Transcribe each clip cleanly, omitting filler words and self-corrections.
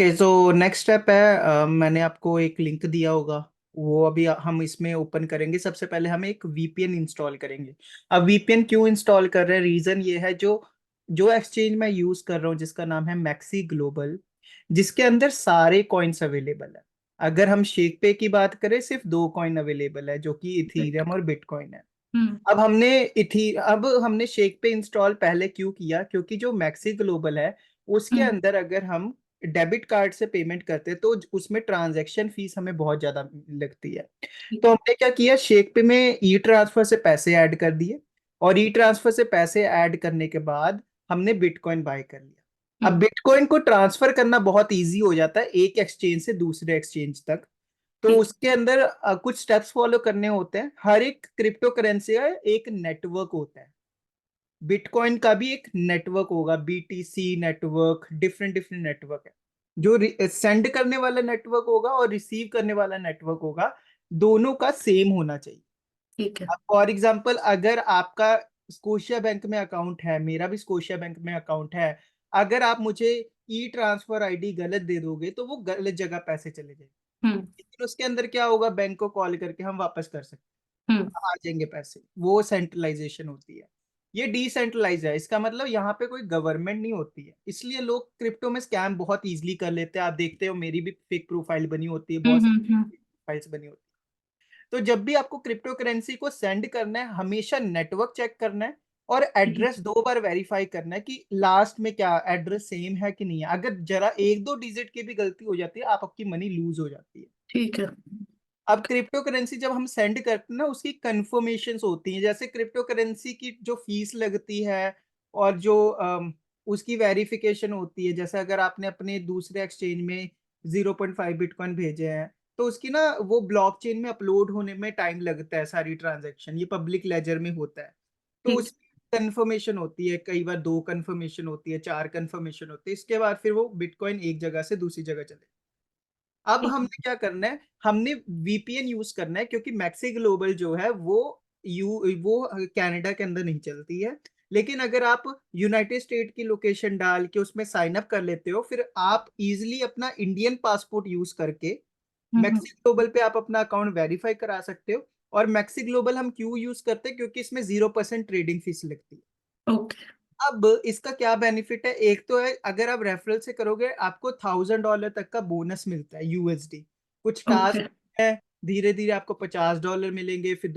Okay, so next step है, मैंने आपको एक लिंक दिया होगा। वो अभी हम इसमें ओपन करेंगे। सबसे पहले हम एक वीपीएन इंस्टॉल करेंगे। अब वीपीएन क्यों इंस्टॉल कर रहे हैं, रीजन ये है, जो जो एक्सचेंज मैं यूज कर रहा हूँ जिसका नाम है मैक्सी ग्लोबल, जिसके अंदर सारे कॉइन्स अवेलेबल है। अगर हम शेक पे की बात करें, सिर्फ दो कॉइन अवेलेबल है, जो कि इथीरियम और बिटकॉइन है। हम्म। अब हमने शेक पे इंस्टॉल पहले क्यों किया, क्योंकि जो मैक्सी ग्लोबल है उसके हम्म। अंदर अगर हम डेबिट कार्ड से पेमेंट करते हैं तो उसमें ट्रांजैक्शन फीस हमें बहुत ज्यादा लगती है। ठीक तो है। हमने क्या किया, शेक पे में ई ट्रांसफर से पैसे ऐड कर दिए, और ई ट्रांसफर से पैसे ऐड करने के बाद हमने बिटकॉइन बाय कर लिया। अब हम्म। बिटकॉइन को ट्रांसफर करना बहुत इजी हो जाता है एक एक्सचेंज से दूसरे एक्सचेंज तक। तो ठीक। उसके अंदर कुछ स्टेप्स फॉलो करने होते हैं। हर एक क्रिप्टो करेंसी का एक नेटवर्क होता है। बिटकॉइन का भी एक नेटवर्क होगा, BTC network, different different network है। जो सेंड करने वाला नेटवर्क होगा और रिसीव करने वाला नेटवर्क होगा, दोनों का सेम होना चाहिए। ठीक है। अब फॉर एग्जांपल, अगर आपका स्कोशिया बैंक में अकाउंट है, मेरा भी स्कोशिया बैंक में अकाउंट है, अगर आप मुझे ई ट्रांसफर आईडी गलत दे दोगे तो वो गलत जगह पैसे चले जाएंगे। हम्म। लेकिन उसके अंदर क्या होगा, बैंक को कॉल करके हम वापस कर सकते हम्म। हैं, आ जाएंगे पैसे। वो सेंट्रलाइजेशन होती है। ये डिसेंट्रलाइज है, इसका मतलब यहाँ पे कोई गवर्नमेंट नहीं होती है, इसलिए लोग क्रिप्टो में स्कैम बहुत इजीली कर लेते हैं। आप देखते हो मेरी भी फेक प्रोफाइल बनी होती है, बहुत हम्म। सारी हम्म। प्रोफाइल्स बनी होती है। तो जब भी आपको क्रिप्टो करेंसी को सेंड करना है, हमेशा नेटवर्क चेक करना है और ठीक एड्रेस दो बार वेरीफाई करना है कि लास्ट में क्या एड्रेस सेम है कि नहीं है। अगर जरा एक दो डिजिट की भी गलती हो जाती है, आपकी मनी लूज हो जाती है। ठीक है। अब क्रिप्टो करेंसी जब हम सेंड करते हैं ना, उसकी कंफर्मेशंस होती हैं। जैसे क्रिप्टो करेंसी की जो फीस लगती है और जो उसकी वेरिफिकेशन होती है, जैसे अगर आपने अपने दूसरे एक्सचेंज में 0.5 बिटकॉइन भेजे हैं, तो उसकी ना वो ब्लॉकचेन में अपलोड होने में टाइम लगता है। सारी ट्रांजैक्शन ये पब्लिक लेजर में होता है। तो ठीक। उस कंफर्मेशन होती है, कई बार दो कंफर्मेशन होती है, चार कंफर्मेशन होती है, इसके बाद फिर वो बिटकॉइन एक जगह से दूसरी जगह चले। अब ठीक है। हमने क्या करना है, हमने वीपीएन यूज करना है, क्योंकि मैक्सी ग्लोबल जो है वो कनाडा के अंदर नहीं चलती है। लेकिन अगर आप यूनाइटेड स्टेट की लोकेशन डाल के उसमें साइन अप कर लेते हो, फिर आप इजीली अपना इंडियन पासपोर्ट यूज करके हम्म। मैक्सी ग्लोबल पे आप अपना अकाउंट वेरीफाई करा सकते हो। और मैक्सी ग्लोबल हम क्यों यूज करते हैं, क्योंकि इसमें 0% ट्रेडिंग फीस लगती है। ओके। अब इसका क्या बेनिफिट है, एक तो है अगर आप रेफरल से करोगे आपको $1000 तक का बोनस मिलता है, यूएसडी। कुछ ओके। टास्क है, धीरे धीरे आपको $50 मिलेंगे, फिर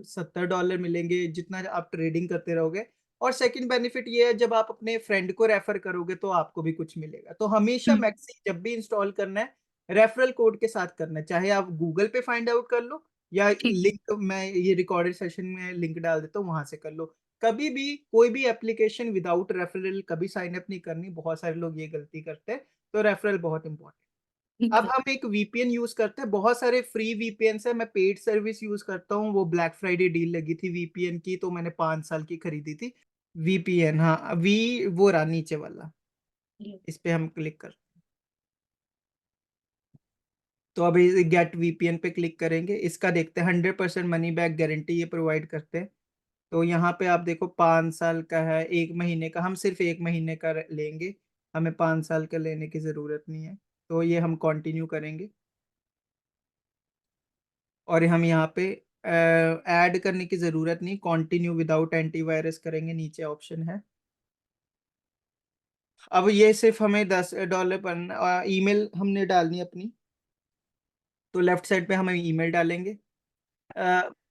$70 मिलेंगे, जितना आप ट्रेडिंग करते रहोगे। और सेकंड बेनिफिट ये है, जब आप अपने फ्रेंड को रेफर करोगे तो आपको भी कुछ मिलेगा। तो हमेशा हम्म। मैक्सी जब भी इंस्टॉल करना है, रेफरल कोड के साथ करना है। चाहे आप गूगल पे फाइंड आउट कर लो, या ठीक है। लिंक मैं ये रिकॉर्डेड सेशन में लिंक डाल देता हूँ, वहां से कर लो। कभी भी कोई भी एप्लीकेशन विदाउट रेफरल कभी साइन अप नहीं करनी, बहुत सारे लोग ये गलती करते हैं। तो रेफरल बहुत इंपॉर्टेंट। ठीक अब है। हम एक वीपीएन यूज करते हैं, बहुत सारे फ्री वीपीएन है, मैं पेड सर्विस यूज करता हूँ। वो ब्लैक फ्राइडे डील लगी थी वीपीएन की, तो मैंने 5 साल की खरीदी थी वीपीएन। हाँ, वी वो रहा नीचे वाला, इस पे हम क्लिक कर। तो अभी गेट वीपीएन पे क्लिक करेंगे, इसका देखते हैं। 100% मनी बैक गारंटी ये प्रोवाइड करते हैं। तो यहाँ पे आप देखो, 5 साल का है, 1 महीने का। हम सिर्फ 1 महीने का लेंगे, हमें 5 साल का लेने की जरूरत नहीं है। तो ये हम कंटिन्यू करेंगे, और हम यहाँ पे ऐड करने की जरूरत नहीं, कंटिन्यू विदाउट एंटीवायरस करेंगे, नीचे ऑप्शन है। अब ये सिर्फ हमें $10 पर ईमेल हमने डालनी है अपनी। तो लेफ्ट साइड पे हम ईमेल डालेंगे।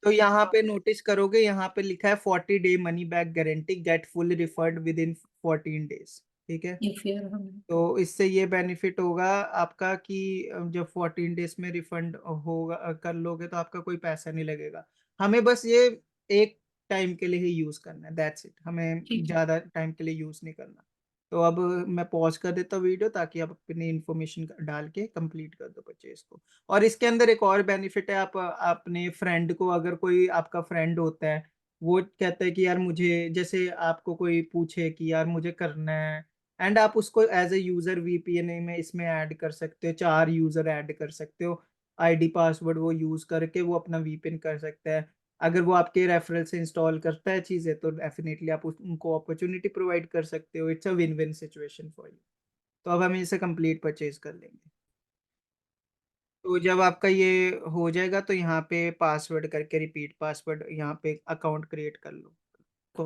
तो यहाँ पे नोटिस करोगे, यहाँ पे लिखा है 40 day money back guarantee, get full refund with in 14 days. ठीक है। ये फिर हम। तो इससे ये बेनिफिट होगा आपका कि जब 14 डेज में रिफंड होगा, कर लोगे, तो आपका कोई पैसा नहीं लगेगा। हमें बस ये एक टाइम के लिए ही यूज करना है, दैट्स इट। हमें ठीक है। ज्यादा टाइम के लिए यूज नहीं करना। तो अब मैं पॉज कर देता हूँ वीडियो, ताकि आप अपनी इंफॉर्मेशन डाल के कंप्लीट कर दो परचेज को। और इसके अंदर एक और बेनिफिट है, आप अपने फ्रेंड को, अगर कोई आपका फ्रेंड होता है, वो कहता है कि यार मुझे, जैसे आपको कोई पूछे कि यार मुझे करना है, एंड आप उसको एज ए यूजर वीपीएन में इसमें ऐड कर सकते हो, 4 यूजर ऐड कर सकते हो। आईडी पासवर्ड वो यूज करके वो अपना वीपीएन कर सकता है। अगर वो आपके रेफरल से इंस्टॉल करता है चीजें, तो डेफिनेटली आप उनको अपॉर्चुनिटी प्रोवाइड कर सकते हो। It's a win win situation for you. तो अब हम इसे कंप्लीट परचेज कर लेंगे। तो जब आपका ये हो जाएगा तो यहाँ पे पासवर्ड करके रिपीट पासवर्ड यहाँ पे अकाउंट क्रिएट कर लो। तो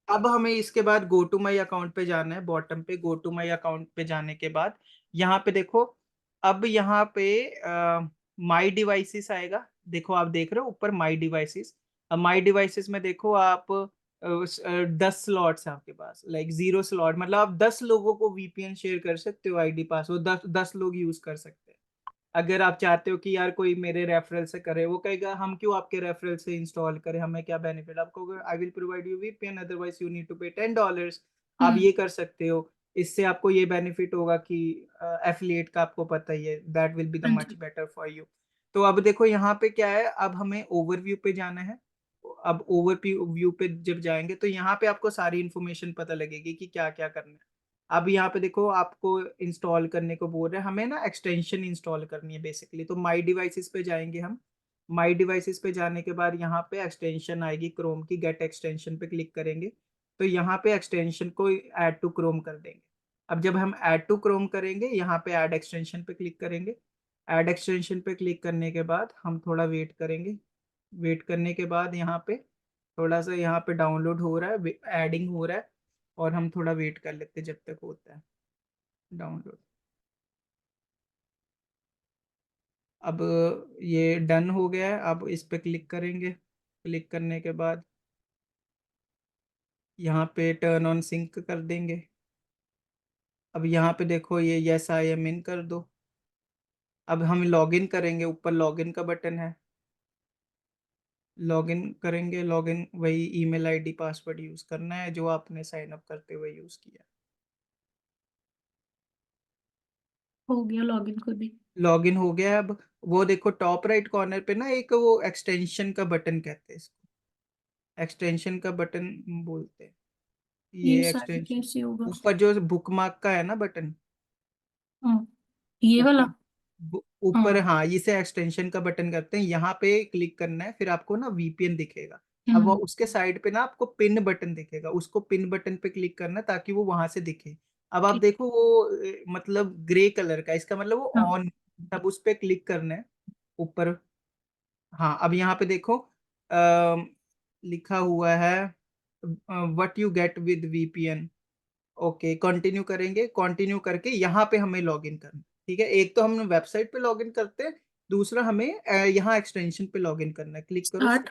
अब हमें इसके बाद गो टू माई अकाउंट पे जाना है, बॉटम पे गो टू माई अकाउंट पे जाने के बाद यहाँ पे देखो, अब यहाँ पे माई डिवाइसेस आएगा। देखो आप देख रहे हो ऊपर माई डिवाइसेस। अब माई डिवाइसेस में देखो आप 10 स्लॉट्स हैं आपके पास, लाइक 0 स्लॉट, मतलब आप 10 लोगों को वीपीएन शेयर कर सकते हो, आईडी पास वो 10 लोग यूज कर सकते हैं। अगर आप चाहते हो कि यार कोई मेरे रेफरल से करे, वो कहेगा हम क्यों आपके रेफरल से इंस्टॉल करें, हमें क्या बेनिफिट, आपको I will provide you VPN otherwise you need to pay $10। आप हम्म। ये कर सकते हो। इससे आपको ये बेनिफिट होगा कि एफिलिएट का आपको पता ही है, दैट विल बी द हाँ मच जी। Better for you. तो अब देखो यहाँ पे क्या है, अब हमें ओवरव्यू पे जाना है। अब ओवरव्यू पे जब जाएंगे तो यहाँ पे आपको सारी इंफॉर्मेशन पता लगेगी कि क्या क्या करना है। अब यहाँ पे देखो आपको इंस्टॉल करने को बोल रहे हैं, हमें ना एक्सटेंशन इंस्टॉल करनी है बेसिकली। तो माई डिवाइसेस पे जाएंगे हम। माई डिवाइसेस पे जाने के बाद यहाँ पे एक्सटेंशन आएगी क्रोम की, गेट एक्सटेंशन पे क्लिक करेंगे। तो यहाँ पे एक्सटेंशन को ऐड टू क्रोम कर देंगे। अब जब हम ऐड टू क्रोम करेंगे, यहाँ पे ऐड एक्सटेंशन पे क्लिक करेंगे। ऐड एक्सटेंशन पे क्लिक करने के बाद हम थोड़ा वेट करेंगे। वेट करने के बाद यहाँ पे थोड़ा सा यहाँ पे डाउनलोड हो रहा है, एडिंग हो रहा है, और हम थोड़ा वेट कर लेते हैं जब तक होता है डाउनलोड। अब ये डन हो गया है, अब इस पे क्लिक करेंगे। क्लिक करने के बाद यहाँ पे टर्न ऑन सिंक कर देंगे। अब यहाँ पे देखो ये यस आई एम इन कर दो। अब हम लॉगिन करेंगे, ऊपर लॉगिन का बटन है, लॉगिन करेंगे। लॉगिन वही ईमेल आईडी पासवर्ड यूज करना है जो आपने साइन अप करते हुए यूज किया। हो गया लॉगिन खुद ही। लॉगिन हो गया है। अब वो देखो टॉप राइट कॉर्नर पे ना एक वो एक्सटेंशन का बटन कहते हैं इसको, एक्सटेंशन का बटन बोलते हैं। ये ये साइड एक्सटेंशन कैसे होगा? ऊपर जो बुकमार्क का है ना बटन, हाँ, ये वाला। ऊपर ऊपर, हाँ। हाँ इसे एक्सटेंशन का बटन करते हैं। यहाँ पे क्लिक करना है, फिर आपको ना वीपीएन दिखेगा। अब वो हम्म। उसके साइड पे ना आपको पिन बटन दिखेगा, उसको पिन बटन पे क्लिक करना है ताकि वो वहां से दिखे। अब आप ठीक। देखो वो मतलब ग्रे कलर का, इसका मतलब वो हाँ। ऑन। तब उस पे क्लिक करना है ऊपर। हाँ अब यहाँ पे देखो लिखा हुआ है what you get with VPN. Okay continue करेंगे, कंटिन्यू करके यहाँ पे हमें लॉगिन करना है। ठीक है, एक तो हम वेबसाइट पे लॉगिन करते हैं, दूसरा हमें यहाँ एक्सटेंशन पे लॉगिन करना है। क्लिक करो। स्टार्ट।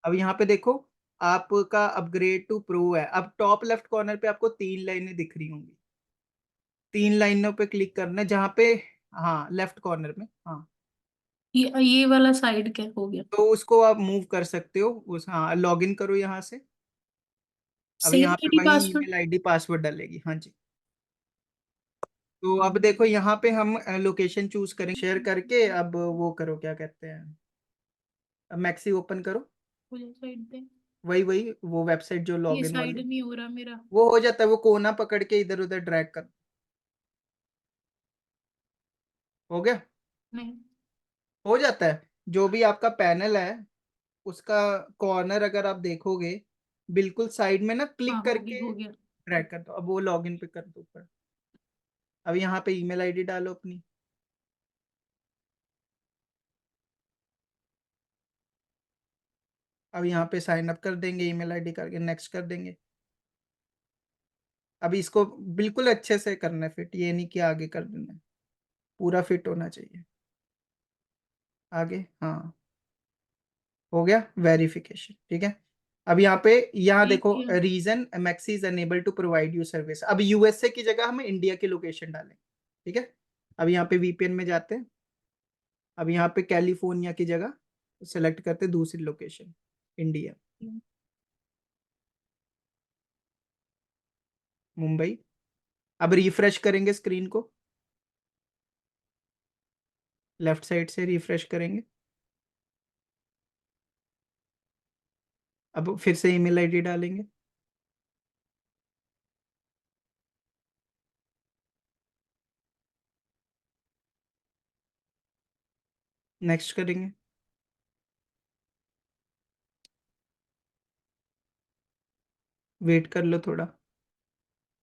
अब यहाँ पे देखो आपका अपग्रेड टू प्रो है। अब टॉप लेफ्ट कॉर्नर पे आपको 3 लाइनें दिख रही होंगी, 3 लाइनों पे क्लिक करना है जहाँ पे, हाँ लेफ्ट कॉर्नर में, हाँ। ये वाला साइड क्या हो गया? तो उसको आप मूव कर सकते हो उस, हाँ लॉगिन करो यहाँ से। अब सेम यहाँ पे आईडी वही पासवर्ड। ईमेल आईडी पासवर्ड डालेगी, हाँ जी। तो अब देखो यहाँ पे हम लोकेशन चूज करेंगे, शेयर करके अब वो करो क्या कहते हैं, अब मैक्सी ओपन करो। मुझे साइड पे। वही वही वो वेबसाइट जो ये लॉगिन साइड वाली, नहीं हो रहा मेरा। वो हो जाता है, वो कोना पकड़ के इधर उधर ड्रैग कर। हो गया, नहीं। हो जाता है। जो भी आपका पैनल है उसका कॉर्नर अगर आप देखोगे, बिल्कुल साइड में ना हाँ, क्लिक होगी करके हो गया। ड्रैग कर दो। अब वो लॉगिन पे कर दो ऊपर। अब यहाँ पे ईमेल आईडी डालो अपनी। अब यहाँ पे साइन अप कर देंगे ईमेल आईडी करके, नेक्स्ट कर देंगे। अब इसको बिल्कुल अच्छे से करना है फिट, ये नहीं कि आगे कर देना है, पूरा फिट होना चाहिए। आगे, हाँ हो गया वेरिफिकेशन। ठीक है, अब यहाँ पे, यहाँ ठीक देखो है। Reason maxi is enable to provide you service. अब यूएसए की जगह हम इंडिया की लोकेशन डालें। ठीक है, अब यहाँ पे वीपीएन में जाते हैं। अब यहाँ पे कैलिफोर्निया की जगह सेलेक्ट करते हैं दूसरी लोकेशन, इंडिया, मुंबई। अब रिफ्रेश करेंगे स्क्रीन को, लेफ्ट साइड से रिफ्रेश करेंगे। अब फिर से ईमेल आईडी डालेंगे। नेक्स्ट करेंगे। वेट कर लो थोड़ा,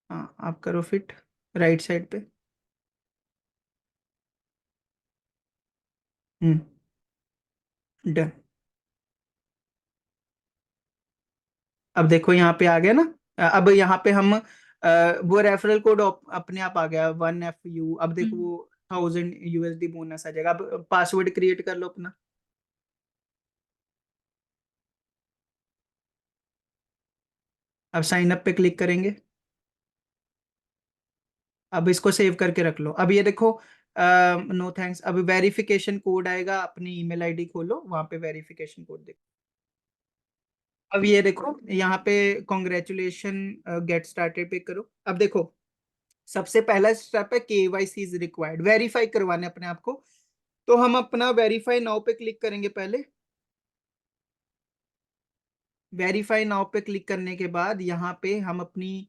हाँ आप करो फिट। राइट साइड पे। डन। अब देखो यहाँ पे आ गया ना। अब यहाँ पे हम वो रेफरल कोड अपने आप आ गया 1FU। अब देखो हम्म। वो 1000 USD बोनस आ जाएगा। अब पासवर्ड क्रिएट कर लो अपना। अब साइन अप पे क्लिक करेंगे। अब इसको सेव करके रख लो। अब ये देखो, नो थैंक्स। अब वेरिफिकेशन कोड आएगा, अपनी ईमेल आईडी खोलो, वहां पे वेरिफिकेशन कोड देखो। अब ये देखो यहाँ पे कॉन्ग्रेचुलेशन, गेट स्टार्टेड पे करो। अब देखो सबसे पहला स्टेप है KYC इज रिक्वायर्ड, वेरीफाई करवाने अपने आप को। तो हम अपना वेरीफाई नाउ पे क्लिक करेंगे पहले। वेरीफाई नाउ पे क्लिक करने के बाद यहाँ पे हम अपनी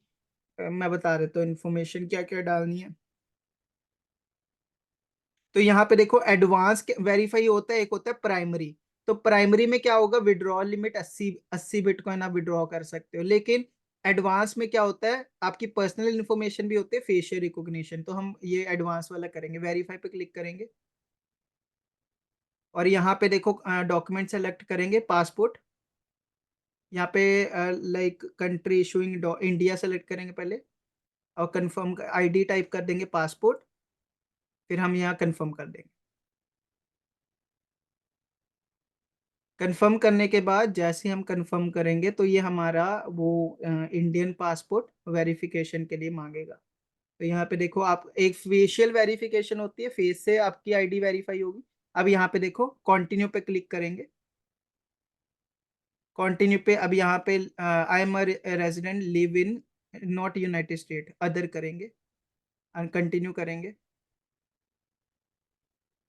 मैं बता देता हूँ इन्फॉर्मेशन क्या क्या डालनी है। तो यहाँ पे देखो एडवांस वेरीफाई होता है, एक होता है प्राइमरी। तो प्राइमरी में क्या होगा, विड्रॉल लिमिट 80 बिटकॉइन आप विड्रॉ कर सकते हो। लेकिन एडवांस में क्या होता है, आपकी पर्सनल इन्फॉर्मेशन भी होती है, फेशियल रिकॉग्निशन। तो हम ये एडवांस वाला करेंगे, वेरीफाई पे क्लिक करेंगे। और यहाँ पे देखो डॉक्यूमेंट सेलेक्ट करेंगे, पासपोर्ट। यहाँ पे like country issuing India select करेंगे पहले। और कंफर्म आईडी टाइप कर देंगे पासपोर्ट। फिर हम यहाँ कंफर्म कर देंगे। कंफर्म करने के बाद जैसे हम कंफर्म करेंगे तो ये हमारा वो इंडियन पासपोर्ट वेरिफिकेशन के लिए मांगेगा। तो यहाँ पे देखो आप, एक फेशियल वेरिफिकेशन होती है, फेस से आपकी आईडी वेरीफाई होगी। अब यहाँ पे देखो कंटिन्यू पे क्लिक करेंगे। कंटिन्यू पे अब यहाँ पे I am resident live in not United state, other करेंगे। कंटिन्यू करेंगे।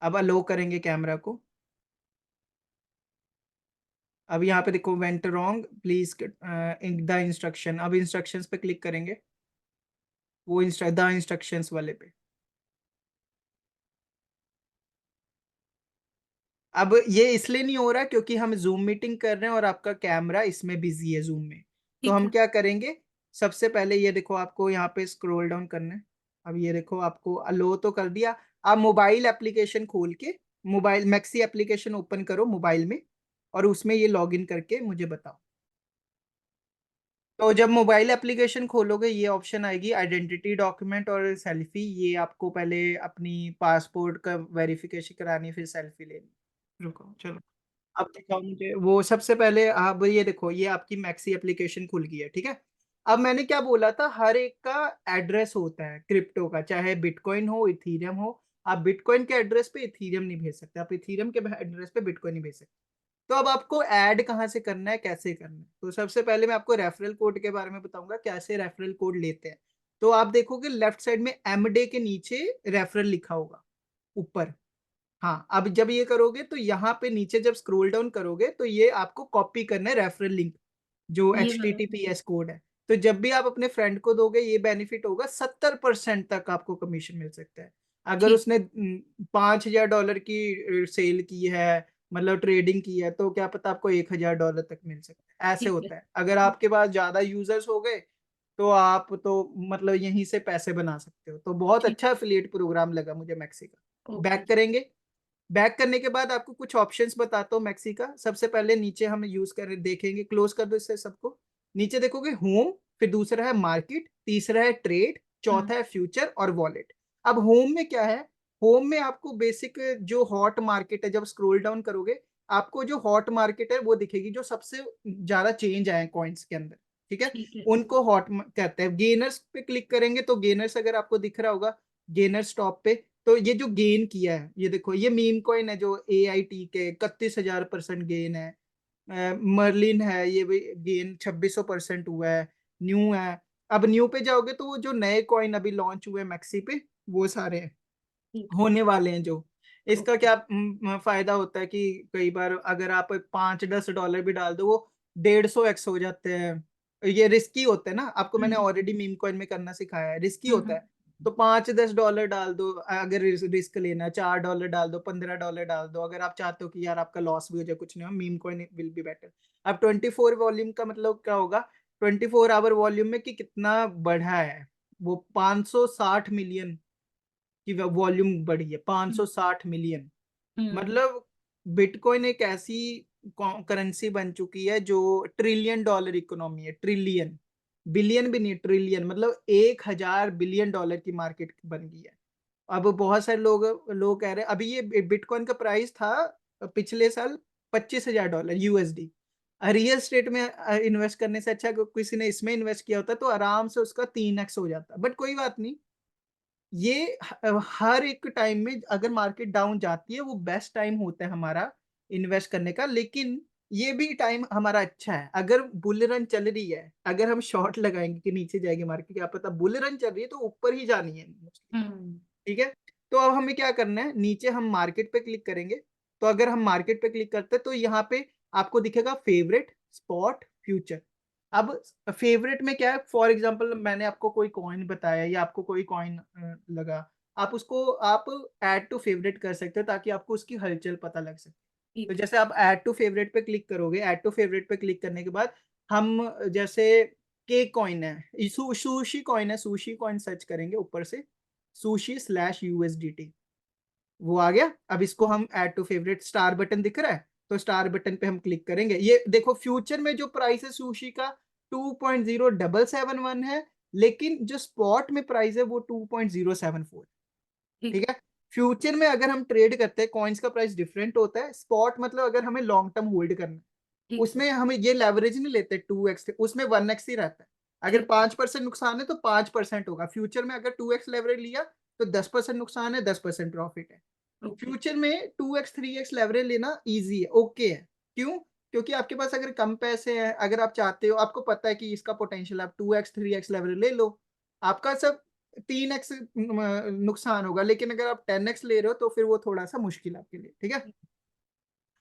अब अलो करेंगे कैमरा को। अब यहाँ पे देखो went wrong please the instruction. अब इंस्ट्रक्शंस पे क्लिक करेंगे, वो द इंस्ट्रक्शंस वाले पे। अब ये इसलिए नहीं हो रहा क्योंकि हम जूम मीटिंग कर रहे हैं और आपका कैमरा इसमें बिजी है, जूम में। तो ठीक हम है। क्या करेंगे, सबसे पहले ये देखो आपको यहाँ पे स्क्रॉल डाउन करना है। अब ये देखो आपको अलो तो कर दिया। आप मोबाइल एप्लीकेशन खोल के, मोबाइल मैक्सी एप्लीकेशन ओपन करो मोबाइल में, और उसमें ये लॉगिन करके मुझे बताओ। तो जब मोबाइल एप्लीकेशन खोलोगे ये ऑप्शन आएगी आइडेंटिटी डॉक्यूमेंट और सेल्फी। ये आपको पहले अपनी पासपोर्ट का वेरिफिकेशन करानी, फिर सेल्फी लेनी। रुको चलो, अब दिखाओ मुझे वो। सबसे पहले आप ये देखो, ये आपकी मैक्सी एप्लीकेशन खुल गई है, ठीक है। अब मैंने क्या बोला था, हर एक का एड्रेस होता है क्रिप्टो का, चाहे बिटकॉइन हो इथीरियम हो। आप बिटकॉइन के एड्रेस पे इथीरियम नहीं भेज सकते, आप इथीरियम के एड्रेस पे बिटकॉइन नहीं भेज सकते। तो अब आपको ऐड कहाँ से करना है, कैसे करना है। तो सबसे पहले मैं आपको रेफरल कोड के बारे में बताऊंगा, कैसे रेफरल कोड लेते हैं। तो आप देखोगे लेफ्ट साइड में एमडे के नीचे रेफरल लिखा होगा ऊपर। हाँ, अब जब ये करोगे तो यहाँ पे नीचे जब स्क्रॉल डाउन करोगे तो ये आपको कॉपी करना है रेफरल लिंक, जो ये वाला। HTTPS कोड है। तो जब भी आप अपने फ्रेंड को दोगे ये बेनिफिट होगा, 70% तक आपको कमीशन मिल सकता है। अगर ठीक। उसने $5000 की सेल की है, मतलब ट्रेडिंग की है, तो क्या पता आपको $1000 तक मिल सकता है। ऐसे ठीक है। होता है। अगर आपके पास ज्यादा यूजर्स हो गए तो आप तो मतलब यहीं से पैसे बना सकते हो। तो बहुत ठीक। अच्छा एफिलिएट प्रोग्राम लगा मुझे मैक्सी का। ओके। बैक करेंगे। बैक करने के बाद आपको कुछ ऑप्शंस बताता हूँ मैक्सी का। सबसे पहले नीचे हम यूज कर देखेंगे, क्लोज कर दो इससे सबको। नीचे देखोगे होम, फिर दूसरा है मार्केट, तीसरा है ट्रेड, हम्म। चौथा है फ्यूचर और वॉलेट। अब होम में क्या है, होम में आपको बेसिक जो हॉट मार्केट है, जब स्क्रॉल डाउन करोगे आपको जो हॉट मार्केट है वो दिखेगी, जो सबसे ज्यादा चेंज आए कॉइन्स के अंदर, ठीक है। ठीक है। उनको हॉट कहते हैं। गेनर्स पे क्लिक करेंगे तो गेनर्स अगर आपको दिख रहा होगा, गेनर्स टॉप पे। तो ये जो गेन किया है, ये देखो ये मीम कॉइन है जो AIT के 31,000% गेन है। मर्लिन है, ये भी गेन 2600% हुआ है। न्यू है। अब न्यू पे जाओगे तो वो जो नए कॉइन अभी लॉन्च हुए मैक्सी पे, वो सारे हैं, ठीक है। होने वाले हैं जो। इसका ओके। क्या फायदा होता है कि कई बार अगर आप 5-10 डॉलर भी डाल दो, वो 150x हो जाते हैं। ये रिस्की होते हैं ना, आपको मैंने हम्म। ऑलरेडी मीम कॉइन में करना सिखाया है, रिस्की होता हम्म। है। तो 5-10 डॉलर डाल दो, अगर रिस्क लेना है। 4 डॉलर डाल दो, 15 डॉलर डाल दो, अगर आप चाहते हो कि यार आपका लॉस भी हो जाए, कुछ नहीं हो, meme coin will be better. अब 24 वॉल्यूम का मतलब क्या होगा, 24 आवर वॉल्यूम में कि कितना बढ़ा है। वो 560 मिलियन की वॉल्यूम बढ़ी है, 560 मिलियन। मतलब बिटकॉइन एक ऐसी करेंसी बन चुकी है जो ट्रिलियन डॉलर इकोनॉमी है, ट्रिलियन, बिलियन भी नहीं, ट्रिलियन, मतलब 1,000 बिलियन डॉलर की मार्केट बन गई है। अब बहुत सारे लोग लोग कह रहे हैं, अभी ये बिटकॉइन का प्राइस था पिछले साल $25,000 यूएसडी। रियल स्टेट में इन्वेस्ट करने से अच्छा अगर किसी ने इसमें इन्वेस्ट किया होता तो आराम से उसका 3x हो जाता, बट कोई बात नहीं। ये हर एक टाइम में अगर मार्केट डाउन जाती है वो बेस्ट टाइम होता है हमारा इन्वेस्ट करने का, लेकिन ये भी टाइम हमारा अच्छा है अगर बुल रन चल रही है। अगर हम शॉर्ट लगाएंगे कि नीचे जाएगी मार्केट, क्या पता बुल रन चल रही है तो ऊपर ही जानी है mostly। ठीक है, तो अब हमें क्या करना है, नीचे हम मार्केट पे क्लिक करेंगे। तो अगर हम मार्केट पे क्लिक करते हैं तो यहाँ पे आपको दिखेगा फेवरेट, स्पॉट, फ्यूचर। अब फेवरेट में क्या है, फॉर एग्जांपल मैंने आपको कोई कॉइन बताया या आपको कोई कॉइन लगा, आप उसको आप ऐड टू फेवरेट कर सकते हो ताकि आपको उसकी हलचल पता लग सके। तो ठीक है। जैसे आप ऐड टू फेवरेट पे क्लिक करोगे, ऐड टू फेवरेट पे क्लिक करने के बाद हम जैसे केक कॉइन है, सुशी कॉइन है, सुशी कॉइन सर्च करेंगे ऊपर से, sushi/USDT, वो आ गया। अब इसको हम add to favourite, star button दिख रहा है तो स्टार बटन पे हम क्लिक करेंगे। ये देखो फ्यूचर में जो प्राइस है सुशी का 2.0771 है, लेकिन जो स्पॉट में प्राइस है वो 2.074। ठीक। ठीक है, फ्यूचर में अगर हम ट्रेड करते हैं कॉइन्स का प्राइस डिफरेंट होता है। स्पॉट मतलब अगर हमें लॉन्ग टर्म होल्ड करना है, ठीक है। उसमें हमें ये लेवरेज नहीं लेते 2x, उसमें 1x ही रहता है। अगर ठीक। 5% नुकसान है तो 5% होगा। फ्यूचर में अगर 2x लेवरेज लिया तो 10% नुकसान है, 10% प्रॉफिट है। ओके। फ्यूचर में 2x 3x लेवरेज लेना इजी है, ओके है। क्यों? क्योंकि आपके पास अगर कम पैसे हैं, अगर आप चाहते हो, आपको पता है कि इसका पोटेंशियल, आप 2x 3x लेवरेज ले लो, आपका सब 3x नुकसान होगा। लेकिन अगर आप 10x ले रहे हो तो फिर वो थोड़ा सा मुश्किल है आपके लिए। ठीक है,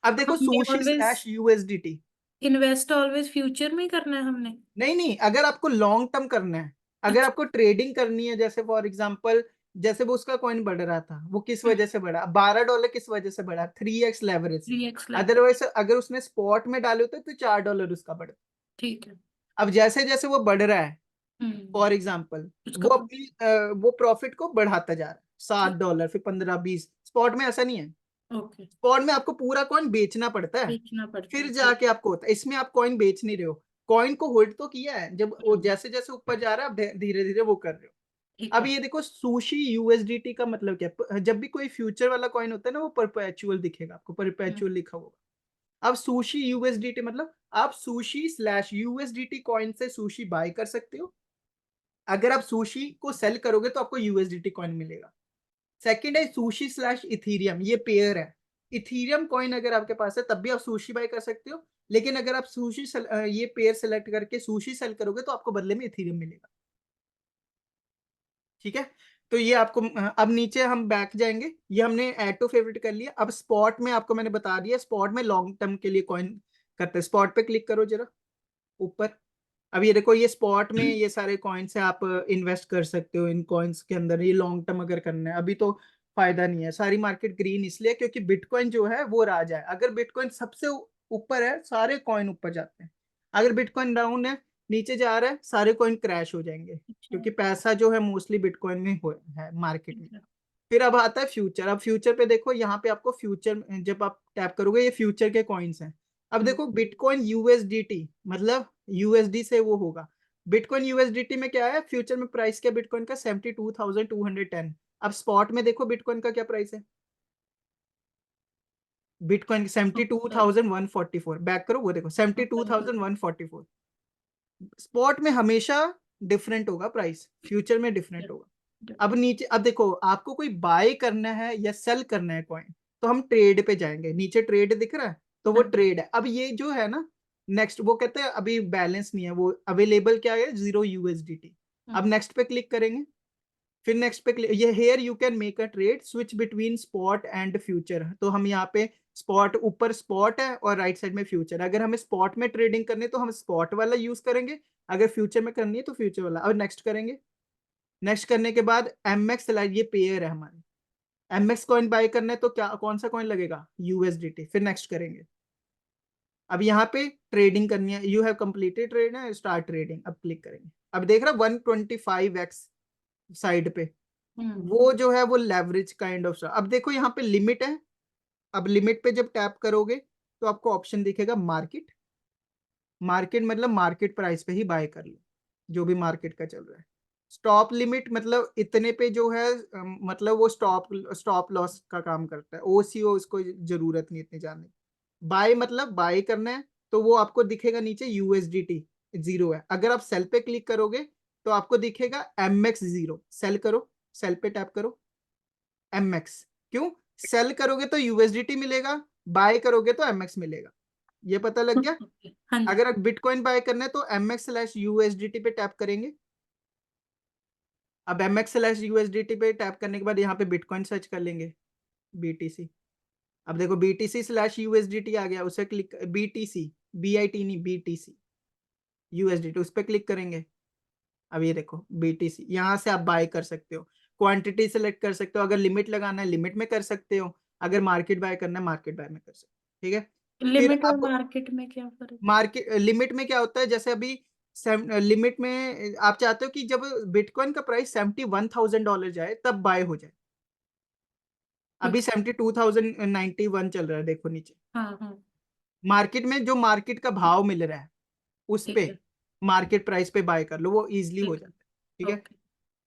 अब देखो हमने sushi always slash USDT. Invest always future में ही करना है हमने। नहीं नहीं, अगर आपको लॉन्ग टर्म करना है, अगर अच्छा। आपको ट्रेडिंग करनी है, जैसे फॉर एग्जांपल जैसे वो उसका कॉइन बढ़ रहा था, वो किस वजह से बढ़ा, $12 किस वजह से बढ़ा, 3x लेवरेज से। 3x level. अदरवाइज अगर उसने स्पॉट में डाले होते तो $4 उसका बढ़ता। ठीक है। अब जैसे जैसे वो बढ़ रहा है, हम्म। फॉर एग्जाम्पल उसका वो अपनी वो प्रॉफिट को बढ़ाता जा रहा है, ठीक। $7 फिर 15 20। स्पॉट में ऐसा नहीं है, ओके। स्पॉट में आपको पूरा कॉइन बेचना पड़ता है, बेचना पड़ता फिर है। ठीक। जाके आपको होता है। इसमें आप कॉइन बेच नहीं रहे हो, कॉइन को होल्ड तो किया है, जब वो जैसे जैसे ऊपर जा रहा है आप धीरे धीरे वो कर रहे हो। ठीक अब है। ये देखो सुशी यूएसडीटी का मतलब क्या है, जब भी कोई फ्यूचर वाला कॉइन होता है ना वो परपेचुअल दिखेगा आपको, परपेचुअल लिखा होगा। अब सुशी यूएसडीटी मतलब आप sushi/USDT कॉइन से सुशी बाय कर सकते हो। अगर आप सुशी को सेल करोगे तो आपको यूएसडीटी कॉइन मिलेगा। सेकंड है sushi/इथीरियम, ये पेयर है। इथीरियम कॉइन अगर आपके पास है तब भी आप सुशी बाय कर सकते हो, लेकिन अगर आप ये पेयर सेलेक्ट करके सुशी सेल करोगे तो आपको बदले में इथीरियम मिलेगा। ठीक है, तो ये आपको अब नीचे हम बैक जाएंगे, ये हमने ऐड टू फेवरेट कर लिया। अब स्पॉट में आपको मैंने बता दिया, स्पॉट में लॉन्ग टर्म के लिए कॉइन करते हैं। स्पॉट पे क्लिक करो जरा ऊपर। अब ये देखो, ये स्पॉट में ये सारे कॉइन्स है, आप इन्वेस्ट कर सकते हो इन कॉइन्स के अंदर। ये लॉन्ग टर्म अगर करना है, अभी तो फायदा नहीं है। सारी मार्केट ग्रीन इसलिए क्योंकि बिटकॉइन जो है वो राजा है। अगर बिटकॉइन सबसे ऊपर है सारे कॉइन ऊपर जाते हैं, अगर बिटकॉइन डाउन है, नीचे जा रहा है, सारे कॉइन क्रैश हो जाएंगे, अच्छा। क्योंकि पैसा जो है मोस्टली बिटकॉइन में हो है मार्केट में। ठीक है। फिर अब आता है फ्यूचर। अब फ्यूचर पे देखो, यहाँ पे आपको फ्यूचर, जब आप टैप करोगे ये फ्यूचर के कॉइन्स हैं। अब देखो बिटकॉइन यूएसडीटी मतलब यूएसडी से वो होगा। बिटकॉइन यूएसडीटी में क्या है, फ्यूचर में प्राइस क्या बिटकॉइन का, 72,210। अब स्पॉट में देखो बिटकॉइन का क्या प्राइस है, बिटकॉइन 72,144। बैक करो, वो देखो 72,144। स्पॉट में हमेशा डिफरेंट होगा प्राइस, फ्यूचर में डिफरेंट होगा। अब नीचे, अब देखो आपको कोई बाय करना है या सेल करना है कॉइन, तो हम ट्रेड पे जाएंगे। नीचे ट्रेड दिख रहा है तो वो ट्रेड है। अब ये जो है ना, नेक्स्ट वो कहते हैं अभी बैलेंस नहीं है, वो अवेलेबल क्या है, 0 USDT। अब नेक्स्ट पे क्लिक करेंगे, फिर नेक्स्ट पे क्लिक, ये here you can make a trade switch between spot and future. तो हम यहाँ पे स्पॉट, ऊपर स्पॉट है और राइट साइड में फ्यूचर। अगर हमें स्पॉट में ट्रेडिंग करनी है तो हम स्पॉट वाला यूज करेंगे, अगर फ्यूचर में करनी है तो फ्यूचर वाला। अब नेक्स्ट करेंगे, नेक्स्ट करने के बाद MX ये पेयर है हमारे, MX कॉइन बाय करना है तो क्या, कौन सा कॉइन लगेगा, यूएसडीटी। फिर नेक्स्ट करेंगे। अब यहाँ पे ट्रेडिंग करनी है, यू हैव कंप्लीटेड ट्रेड है, स्टार्ट ट्रेडिंग, अब क्लिक करेंगे। अब देख रहा 125x साइड पे, हम्म वो जो है वो लेवरेज काइंड ऑफ। अब देखो यहाँ पे लिमिट है। अब लिमिट पे जब टैप करोगे तो आपको ऑप्शन दिखेगा मार्केट। मार्केट मतलब मार्केट प्राइस पे ही बाय कर लो, जो भी मार्केट का चल रहा है। स्टॉप लिमिट मतलब इतने पे जो है, मतलब वो स्टॉप स्टॉप लॉस का काम करता है। ओसीओ उसको जरूरत नहीं इतनी जानने की। बाय मतलब बाय करना है, तो वो आपको दिखेगा नीचे यूएसडीटी जीरो है। अगर आप सेल पे क्लिक करोगे तो आपको दिखेगा एमएक्स जीरो। सेल करो, सेल पे टैप करो, एमएक्स। क्यों? सेल करोगे तो यूएसडीटी मिलेगा, बाय करोगे तो एमएक्स मिलेगा। ये पता लग गया? ओके, हाँ जी। अगर आप बिटकॉइन बाय करना है तो mx/USDT पे टैप करेंगे। अब mx/USDT पे टैप करने के बाद यहाँ पे बिटकॉइन सर्च कर लेंगे, बीटीसी। अब देखो BTC/USDT आ गया, उसे क्लिक, बीटीसी, बीआईटी नहीं, बीटीसी यूएसडीटी, उस पर क्लिक करेंगे। अब ये देखो बीटीसी, यहाँ से आप बाय कर सकते हो। क्वांटिटी सेलेक्ट कर सकते हो, अगर लिमिट लगाना है लिमिट में कर सकते हो, अगर मार्केट बाय करना है मार्केट बाय में कर सकते हो। ठीक है। फिर लिमिट और अब मार्केट में क्या फर्क? मार्केट लिमिट में क्या होता है, जैसे अभी लिमिट में आप चाहते हो कि जब बिटकॉइन का प्राइस $71,000 जाए तब बाय हो जाए। ठीक अभी है। 72,091 चल रहा है, देखो नीचे। हाँ हाँ। मार्केट में जो मार्केट का भाव मिल रहा है उस पे, ठीक है। मार्केट प्राइस पे बाय कर लो, वो इजीली हो ठीक जाता है। ठीक है। है। ओके।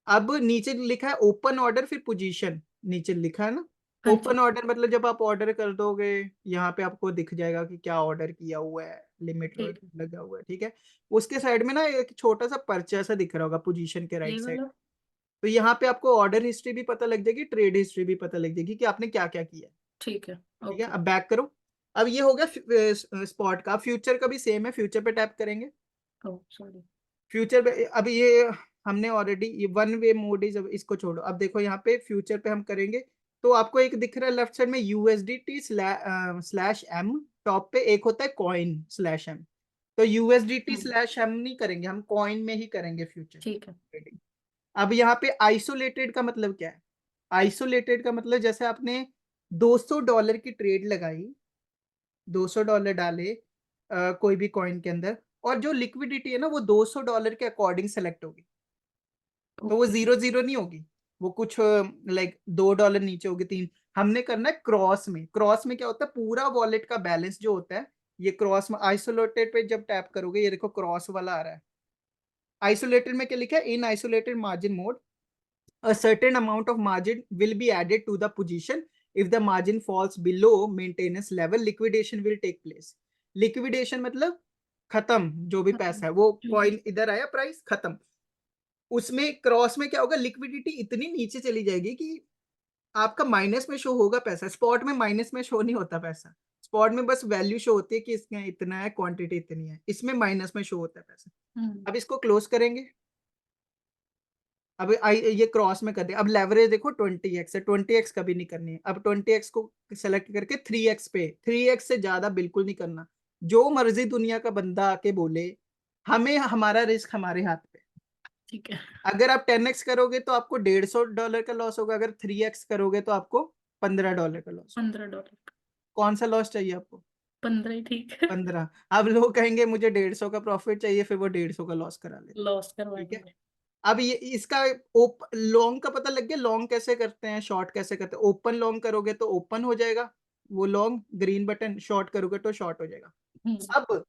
अब नीचे लिखा है ओपन ऑर्डर, फिर पोजीशन नीचे लिखा है ना। हाँ ओपन जी। ऑर्डर मतलब जब आप ऑर्डर कर दोगे, यहाँ पे आपको दिख जाएगा कि क्या ऑर्डर किया हुआ है, लिमिट ठीक है। लगा हुआ है। ठीक है। उसके साइड में ना एक छोटा सा पर्चा सा दिख रहा होगा पोजीशन के राइट ये साइड। वाला। तो यहाँ पे आपको ऑर्डर हिस्ट्री भी पता लग जाएगी, ट्रेड हिस्ट्री भी पता लग जाएगी कि आपने क्या क्या किया है। ठीक है। ठीक है। ओके। अब बैक करो। अब ये हो गया स्पॉट का। फ्यूचर का भी सेम है, फ्यूचर पे टैप करेंगे। ओ सॉरी। फ्यूचर पे अब ये हमने ऑलरेडी, ये वन वे मोड इज, इसको छोड़ो। अब देखो यहाँ पे फ्यूचर पे हम करेंगे तो आपको एक दिख रहा है लेफ्ट साइड में यूएसडीटी स्लैश एम। टॉप पे एक होता है कॉइन स्लैश एम। तो यूएसडीटी हम्म। स्लैश एम नहीं करेंगे, हम कॉइन में ही करेंगे फ्यूचर ठीक है। ट्रेडिंग। अब यहाँ पे आइसोलेटेड का मतलब क्या है? आइसोलेटेड का मतलब जैसे आपने $200 की ट्रेड लगाई, $200 डाले कोई भी कॉइन के अंदर, और जो लिक्विडिटी है ना वो $200 के अकॉर्डिंग सेलेक्ट होगी। तो वो ओके। 0 0 नहीं होगी, वो कुछ लाइक $2 नीचे होगी, 3। हमने करना है क्रॉस में। क्रॉस में क्या होता है, पूरा वॉलेट का बैलेंस जो होता है, ये क्रॉस में। आइसोलेटेड पे जब टैप करोगे, ये देखो क्रॉस वाला आ रहा है। आइसोलेटेड में क्या लिखा है, इन isolated margin mode a certain amount of margin will be added to the position. If the margin falls below maintenance level, liquidation will take place. liquidation मतलब खत्म, जो भी पैसा है वो ठीक है। कॉइन इधर आया, प्राइस खत्म। उसमें क्रॉस में क्या होगा, लिक्विडिटी इतनी नीचे चली जाएगी कि आपका माइनस में शो होगा पैसा। स्पॉट में माइनस में शो नहीं होता पैसा। स्पॉट में बस वैल्यू शो होती है कि इसमें इतना है, क्वांटिटी इतनी है। इसमें माइनस में शो होता है पैसा। हम्म। अब इसको क्लोज करेंगे। अब ये क्रॉस में कर दे। अब लेवरेज देखो 20x है, 20x कभी नहीं करनी है। अब 20x को सेलेक्ट करके 3x पे, 3x से ज्यादा बिल्कुल नहीं करना। जो मर्जी दुनिया का बंदा आके बोले, हमें हमारा रिस्क हमारे हाथ पे। ठीक है। अगर आप 10x करोगे तो आपको $150 का लॉस होगा, अगर 3x करोगे तो आपको $15 का लॉस होगा। $15। कौन सा लॉस चाहिए आपको? 15 ही ठीक है। 15। अब लोग कहेंगे मुझे 150 का प्रॉफिट चाहिए, फिर वो 150 का लॉस करा लेते। लॉस ठीक है। करवाएंगे। अब ये इसका लॉन्ग का पता लग गया, लॉन्ग कैसे करते हैं, शॉर्ट कैसे करते हैं। ओपन लॉन्ग करोगे तो ओपन हो जाएगा वो लॉन्ग, ग्रीन बटन। शॉर्ट करोगे तो शॉर्ट हो जाएगा। हम्म। अब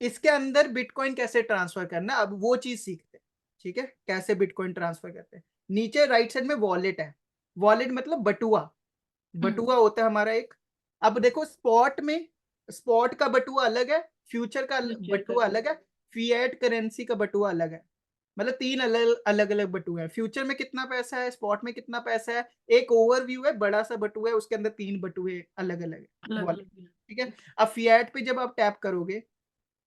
इसके अंदर बिटकॉइन कैसे ट्रांसफर करना है, अब वो चीज सीखते हैं। ठीक है, कैसे बिटकॉइन ट्रांसफर करते हैं। नीचे राइट साइड में वॉलेट है। वॉलेट मतलब बटुआ। हम्म। बटुआ होता है हमारा एक। अब देखो स्पॉट में, स्पॉट का बटुआ अलग है, फ्यूचर का फ्यूचर का बटुआ अलग है, फिएट करेंसी का बटुआ अलग है। मतलब 3 अलग अलग अलग बटुए हैं। फ्यूचर में कितना पैसा है, स्पॉट में कितना पैसा है, एक ओवरव्यू है, बड़ा सा बटुआ है, उसके अंदर 3 बटुए अलग अलग है अलग वॉलेट। अलग है। ठीक है। ठीक है। अब फिएट पे जब आप टैप करोगे,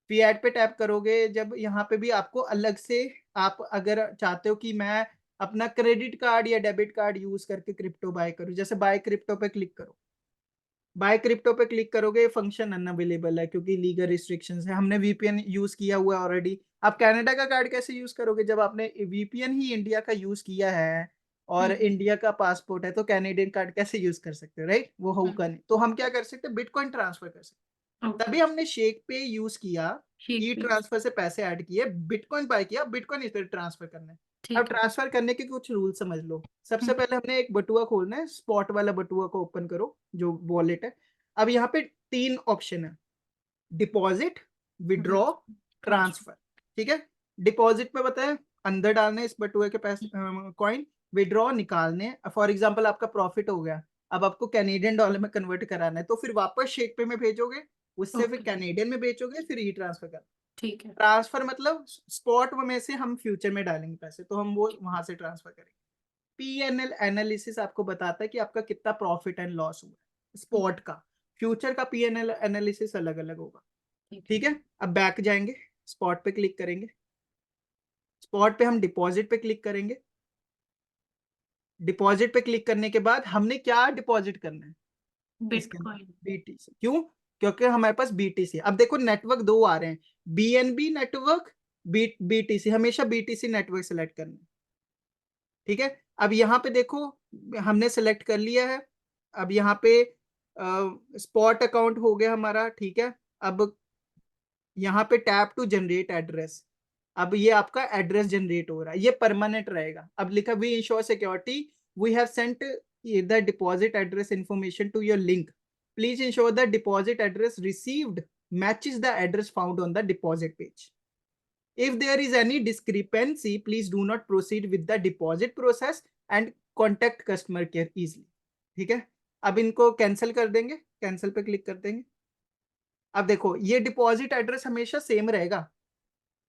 फिएट पे टैप करोगे जब, यहाँ पे भी आपको अलग से, आप अगर चाहते हो कि मैं अपना क्रेडिट कार्ड या डेबिट कार्ड यूज करके क्रिप्टो बाय करूं, जैसे बाय क्रिप्टो पे क्लिक करो। बाय क्रिप्टो पे क्लिक करोगे, फंक्शन अनअवेलेबल है क्योंकि लीगल रिस्ट्रिक्शंस है। हमने वीपीएन यूज किया हुआ है ऑलरेडी। आप कनाडा का कार्ड कैसे यूज करोगे, जब आपने वीपीएन ही इंडिया का यूज किया है और हम्म। इंडिया का पासपोर्ट है, तो कैनेडियन कार्ड कैसे यूज कर सकते हो, राइट? वो होगा नहीं। तो हम क्या कर सकते हैं, बिटकॉइन ट्रांसफर कर सकते हैं। ओके। तभी हमने शेक पे यूज किया, ठीक ई भी। ट्रांसफर से पैसे ऐड किए, बिटकॉइन बाय किया, बिटकॉइन इस पर ट्रांसफर करना है। अब ठीक है। ट्रांसफर करने के कुछ रूल समझ लो। सबसे हम्म, पहले हमने एक बटुआ खोलना है, स्पॉट वाला बटुआ को ओपन करो जो वॉलेट है। अब यहाँ पे 3 ऑप्शन है, डिपॉजिट, विड्रॉ, ट्रांसफर। ट्रांसफर। ठीक है, डिपॉजिट में बताया अंदर डालने इस बटुए के पैसे कॉइन, विड्रॉ निकालने। फॉर एग्जांपल आपका प्रॉफिट हो गया, अब आपको कैनेडियन डॉलर में कन्वर्ट कराना है, तो फिर वापस शेक पे में भेजोगे, उससे फिर ओके। कैनेडियन में बेचोगे, फिर ई ट्रांसफर कर। ठीक है। ट्रांसफर मतलब स्पॉट में से हम फ्यूचर में डालेंगे पैसे, तो हम वो वहां से ट्रांसफर करेंगे। पीएनएल एनालिसिस आपको बताता है कि आपका कितना प्रॉफिट एंड लॉस हुआ है हम्म, स्पॉट का। फ्यूचर का पीएनएल एनालिसिस अलग अलग होगा। ठीक है। ठीक है, अब बैक जाएंगे, स्पॉट पे क्लिक करेंगे, स्पॉट पे हम डिपॉजिट पे क्लिक करेंगे। डिपॉजिट पे क्लिक करने के बाद हमने क्या डिपॉजिट करना है इसके अंदर, बिटकॉइन। बीटीसी। क्यों? क्योंकि हमारे पास बीटीसी। अब देखो नेटवर्क दो आ रहे हैं, बीएनबी नेटवर्क, बीटीसी, हमेशा बीटीसी नेटवर्क सेलेक्ट करना है। ठीक है, अब यहाँ पे देखो हमने सेलेक्ट कर लिया है। अब यहाँ पे स्पॉट अकाउंट हो गया हमारा। ठीक है, अब यहाँ पे टैप टू जनरेट एड्रेस। अब ये आपका एड्रेस जनरेट हो रहा है, ये परमानेंट रहेगा। अब लिखा we ensure security, we have sent the deposit address information to your link, please ensure the deposit address received matches the address found on the deposit page. If there is any discrepancy, please do not proceed with the deposit process and contact customer care easily. ठीक है, अब इनको cancel कर देंगे, cancel पे click कर देंगे। अब देखो ये डिपॉजिट एड्रेस हमेशा सेम रहेगा।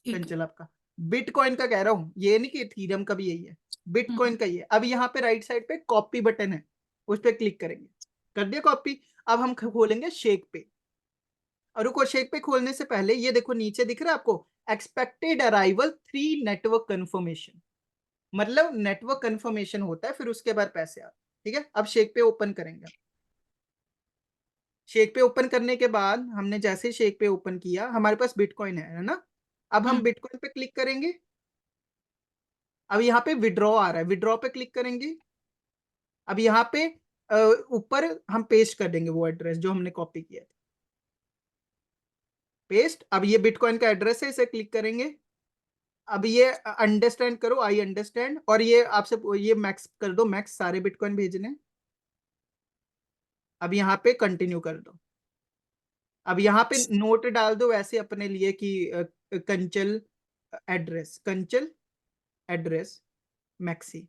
ठीक है। चंचल आपका बिटकॉइन का कह रहा हूं, ये नहीं कि इथीरियम का भी यही है, बिटकॉइन का ही है। अब यहाँ पे राइट साइड पे कॉपी बटन है, उस पर क्लिक करेंगे, कर दिया कॉपी। अब हम खोलेंगे शेक पे। और रुको, शेक पे खोलने से पहले ये देखो नीचे दिख रहा है आपको, एक्सपेक्टेड अराइवल 3 नेटवर्क कंफर्मेशन, मतलब नेटवर्क कंफर्मेशन होता है फिर उसके बाद पैसे आते। ठीक है, अब शेक पे ओपन करेंगे। शेक पे ओपन करने के बाद हमने जैसे शेक पे ओपन किया, हमारे पास बिटकॉइन है ना। अब हम हम्म, बिटकॉइन पे क्लिक करेंगे। अब यहाँ पे विड्रॉ आ रहा है, विड्रॉ पे क्लिक करेंगे। अब यहाँ पे ऊपर हम पेस्ट कर देंगे वो एड्रेस जो हमने कॉपी किया था, पेस्ट। अब ये बिटकॉइन का एड्रेस है, इसे क्लिक करेंगे। अब ये अंडरस्टैंड करो, आई अंडरस्टैंड, और ये आपसे ये मैक्स कर दो, मैक्स सारे बिटकॉइन भेजने। अब यहाँ पे कंटिन्यू कर दो। अब यहाँ पे नोट डाल दो ऐसे अपने लिए कि कंचल एड्रेस, कंचल एड्रेस मैक्सी।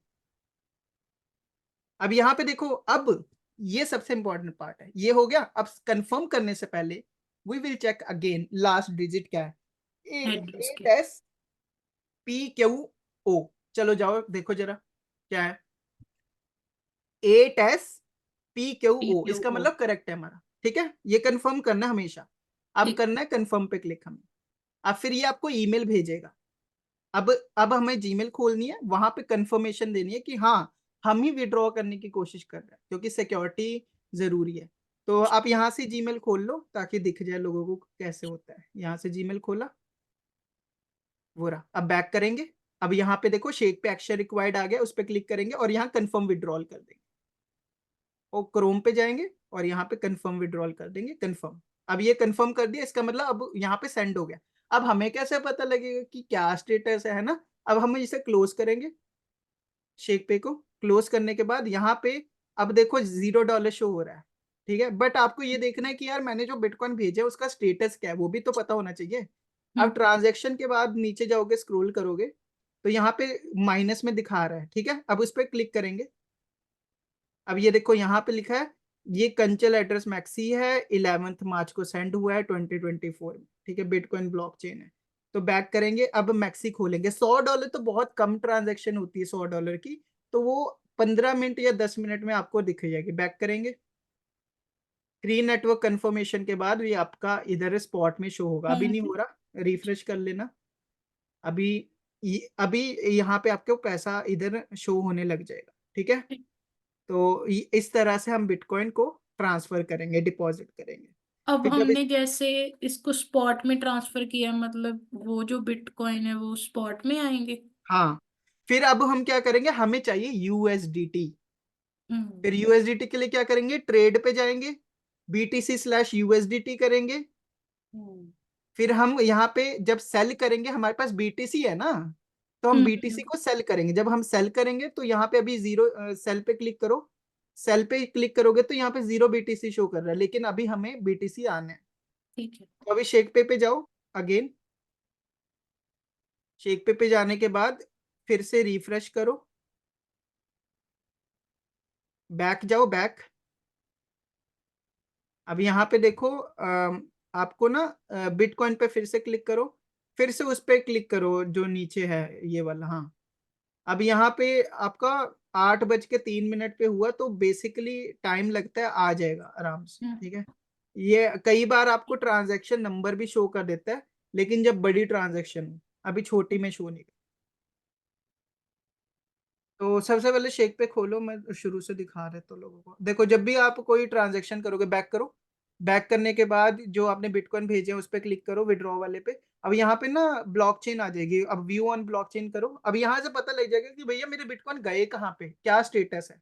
अब यहाँ पे देखो, अब ये सबसे इंपॉर्टेंट पार्ट है, ये हो गया। अब कंफर्म करने से पहले we will check again last digit क्या है, address at K. S P Q O. चलो जाओ देखो जरा क्या है, 8SPQO, इसका PQO। मतलब करेक्ट है हमारा। ठीक है, ये कंफर्म करना है हमेशा। अब ठीक। करना है कंफर्म पे क्लिक हमें। अब फिर ये आपको ईमेल भेजेगा। अब हमें जीमेल खोलनी है, वहां पे कंफर्मेशन देनी है कि हाँ हम ही विड्रॉ करने की कोशिश कर रहे हैं, क्योंकि सिक्योरिटी जरूरी है। तो आप यहाँ से जीमेल खोल लो ताकि दिख जाए लोगों को कैसे होता है। यहाँ से जीमेल खोला, वो रहा। अब बैक करेंगे। अब यहाँ पे देखो शेक पे एक्शन रिक्वायर्ड आ गया, उस पर क्लिक करेंगे और यहाँ कंफर्म विड्रॉल कर देंगे। और क्रोम पे जाएंगे और यहाँ पे कंफर्म विड्रॉल कर देंगे, कंफर्म। अब ये कंफर्म कर दिया, इसका मतलब अब यहाँ पे सेंड हो गया। अब हमें कैसे पता लगेगा कि क्या स्टेटस है ना। अब हम इसे क्लोज करेंगे, शेक पे को क्लोज करने के बाद यहाँ पे अब देखो $0 शो हो रहा है। ठीक है, बट आपको ये देखना है कि यार मैंने जो बिटकॉइन भेजा है उसका स्टेटस क्या है, वो भी तो पता होना चाहिए। अब हम्म, ट्रांजेक्शन के बाद नीचे जाओगे, स्क्रॉल करोगे, तो यहाँ पे माइनस में दिखा रहा है। ठीक है, अब उस पर क्लिक करेंगे। अब ये देखो यहाँ पे लिखा है ये कंचल एड्रेस मैक्सी है, 11 मार्च को सेंड हुआ है 2024 में। ठीक है, बिटकॉइन ब्लॉकचेन है। तो बैक करेंगे, अब मैक्सी खोलेंगे। $100 तो बहुत कम ट्रांजैक्शन होती है $100 की, तो वो 15 मिनट या 10 मिनट में आपको दिख जाएगी। बैक करेंगे, थ्री नेटवर्क कंफर्मेशन के बाद ये आपका इधर स्पॉट में शो होगा। अभी नहीं हो रहा, रिफ्रेश कर लेना। अभी अभी यहाँ पे आपको पैसा इधर शो होने लग जाएगा। ठीक है, ठीक। तो इस तरह से हम बिटकॉइन को ट्रांसफर करेंगे, डिपॉजिट करेंगे। अब फिर जब हमने जैसे इसको स्पॉट में ट्रांसफर किया, मतलब वो जो बिटकॉइन है वो स्पॉट में आएंगे। हाँ, फिर अब हम क्या करेंगे, हमें चाहिए यूएसडीटी। हम्म, फिर यूएसडीटी के लिए क्या करेंगे, ट्रेड पे जाएंगे, BTC/USDT करेंगे। हम्म, फिर हम यहाँ पे जब सेल करेंगे, हमारे पास BTC है ना, तो हम बीटीसी हम्म, को सेल करेंगे। जब हम सेल करेंगे तो यहाँ पे अभी जीरो, सेल पे क्लिक करो। सेल पे क्लिक करोगे तो यहाँ पे 0 बीटीसी शो कर रहा है, लेकिन अभी हमें बीटीसी आना है। ठीक है। तो अभी शेक पे जाओ अगेन। शेक पे जाने के बाद फिर से रिफ्रेश करो, बैक जाओ बैक। अब यहाँ पे देखो आपको ना बिटकॉइन पे फिर से क्लिक करो, फिर से उस पे क्लिक करो जो नीचे है ये वाला। हाँ, अब यहाँ पे आपका 8:03 पे हुआ, तो बेसिकली टाइम लगता है, आ जाएगा आराम से, हम्म, ठीक है। ये कई बार आपको ट्रांजैक्शन नंबर भी शो कर देता है, लेकिन जब बड़ी ट्रांजैक्शन हो, अभी छोटी में शो नहीं। तो सबसे पहले शेक पे खोलो, मैं शुरू से दिखा देता हूँ लोगों को। देखो, जब भी आप कोई ट्रांजैक्शन करोगे, बैक करो। बैक करने के बाद जो आपने बिटकॉइन भेजे हैं उस पे क्लिक करो, विड्रॉ वाले पे। अब यहाँ पे ना ब्लॉकचेन आ जाएगी, अब व्यू ऑन ब्लॉकचेन करो। अब यहाँ से पता लग जाएगा कि भैया मेरे बिटकॉइन गए कहाँ पे, क्या स्टेटस है।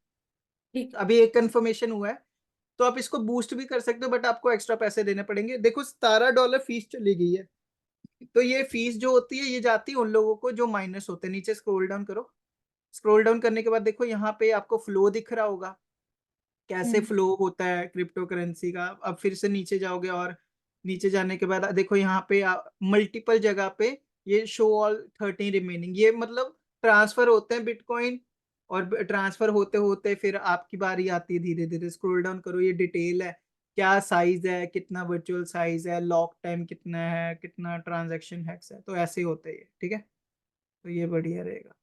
ठीक है। अभी एक कंफर्मेशन हुआ है, तो आप इसको बूस्ट भी कर सकते हो, बट आपको एक्स्ट्रा पैसे देने पड़ेंगे। देखो, $17 फीस चली गई है। तो ये फीस जो होती है, ये जाती है उन लोगों को जो माइनस होते हैं। नीचे स्क्रॉल डाउन करो। स्क्रॉल डाउन करने के बाद देखो यहाँ पे आपको फ्लो दिख रहा होगा, कैसे हम्म, फ्लो होता है क्रिप्टो करेंसी का। अब फिर से नीचे जाओगे, और नीचे जाने के बाद देखो यहाँ पे मल्टीपल जगह पे ये शो ऑल 13 रिमेनिंग, ये मतलब ट्रांसफर होते हैं बिटकॉइन। और ट्रांसफर होते होते फिर आपकी बारी आती है धीरे धीरे। स्क्रॉल डाउन करो, ये डिटेल है, क्या साइज है, कितना वर्चुअल साइज है, लॉक टाइम कितना है, कितना ट्रांजेक्शन हैक्स है, तो ऐसे होते हैं, ठीक है। तो ये बढ़िया रहेगा।